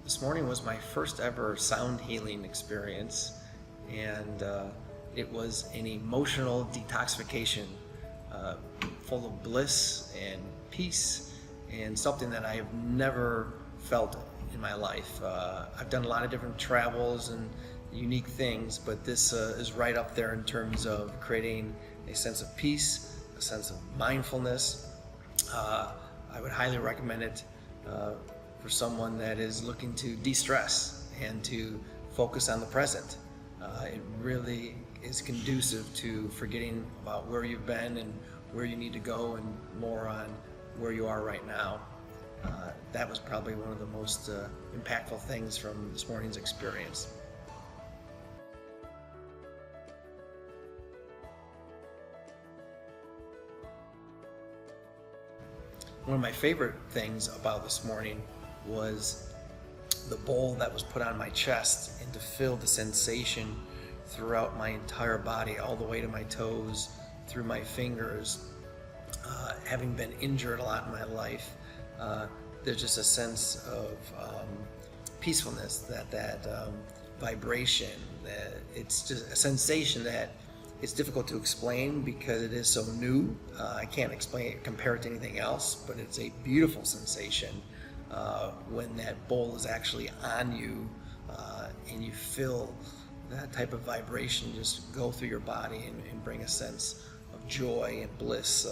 This morning was my first ever sound healing experience, and it was an emotional detoxification full of bliss and peace, and something that I have never felt in my life. I've done a lot of different travels and unique things, but this is right up there in terms of creating a sense of peace, a sense of mindfulness. I would highly recommend it for someone that is looking to de-stress and to focus on the present. It really is conducive to forgetting about where you've been and where you need to go, and more on where you are right now. That was probably one of the most impactful things from this morning's experience. One of my favorite things about this morning was the bowl that was put on my chest, and to feel the sensation throughout my entire body, all the way to my toes, through my fingers. Having been injured a lot in my life, there's just a sense of peacefulness, that vibration, that it's just a sensation that it's difficult to explain because it is so new. I can't compare it to anything else, but it's a beautiful sensation when that bowl is actually on you, and you feel that type of vibration just go through your body and bring a sense of joy and bliss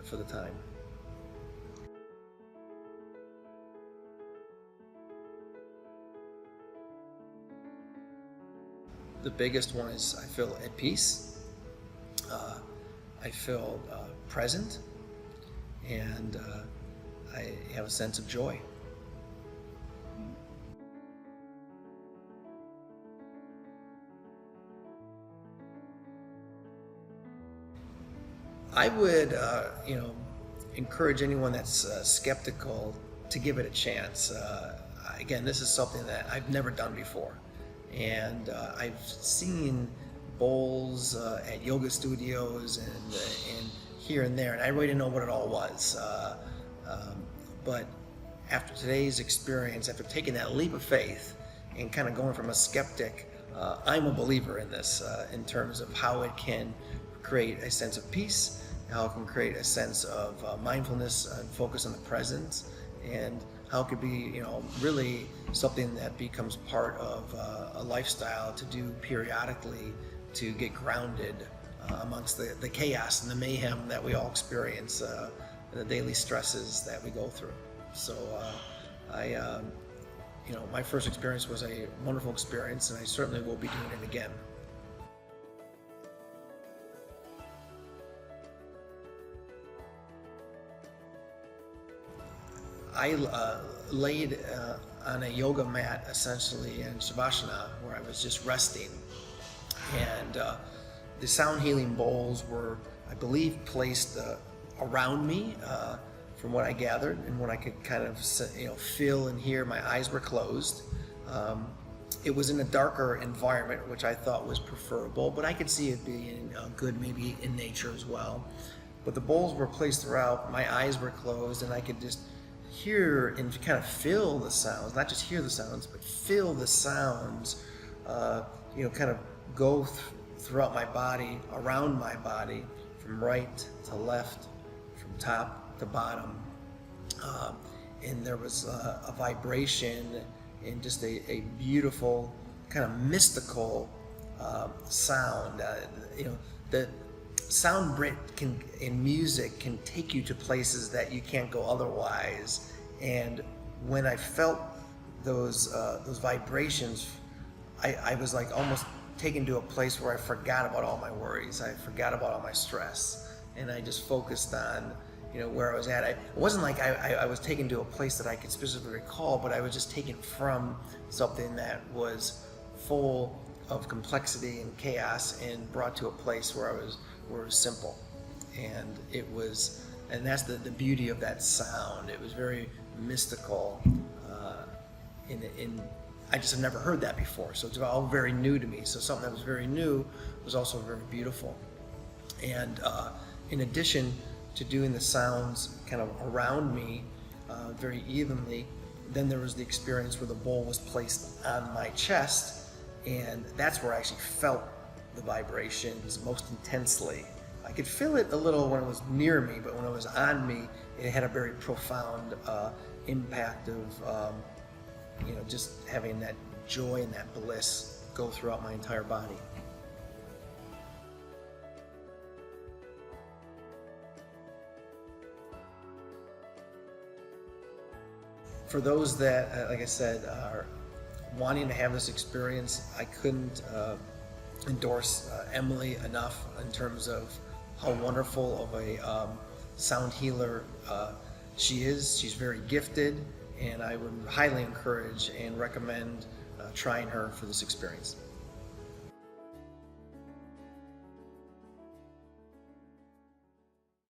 for the time. The biggest one is I feel at peace, I feel present, and I have a sense of joy. I would, encourage anyone that's skeptical to give it a chance. Again, this is something that I've never done before, and I've seen bowls at yoga studios and here and there, and I really didn't know what it all was. But after today's experience, after taking that leap of faith and kind of going from a skeptic, I'm a believer in this, in terms of how it can create a sense of peace, how it can create a sense of mindfulness and focus on the present, and how it could be, really something that becomes part of a lifestyle to do periodically to get grounded amongst the chaos and the mayhem that we all experience, the daily stresses that we go through. So my first experience was a wonderful experience, and I certainly will be doing it again. I laid on a yoga mat, essentially in Shavasana, where I was just resting, and the sound healing bowls were, I believe, placed around me, from what I gathered and what I could kind of feel and hear. My eyes were closed. It was in a darker environment, which I thought was preferable, but I could see it being good maybe in nature as well. But the bowls were placed throughout, my eyes were closed, and I could just hear and kind of feel the sounds, not just hear the sounds, but feel the sounds, kind of go throughout my body, around my body, from right to left, from top to bottom. And there was a vibration and just a beautiful, kind of mystical sound. The sound in music can take you to places that you can't go otherwise. And when I felt those vibrations, I was like almost taken to a place where I forgot about all my worries. I forgot about all my stress, and I just focused on where I was at. It wasn't like I was taken to a place that I could specifically recall, but I was just taken from something that was full of complexity and chaos and brought to a place where it was simple. And that's the beauty of that sound. It was very mystical, I just have never heard that before, so it's all very new to me. So something that was very new was also very beautiful. And in addition to doing the sounds kind of around me very evenly, then there was the experience where the bowl was placed on my chest, and that's where I actually felt the vibrations most intensely. I could feel it a little when it was near me, but when it was on me, it had a very profound impact of just having that joy and that bliss go throughout my entire body. For those that, like I said, are wanting to have this experience, I couldn't endorse Emily enough in terms of how wonderful of a sound healer she is. She's very gifted, and I would highly encourage and recommend trying her for this experience.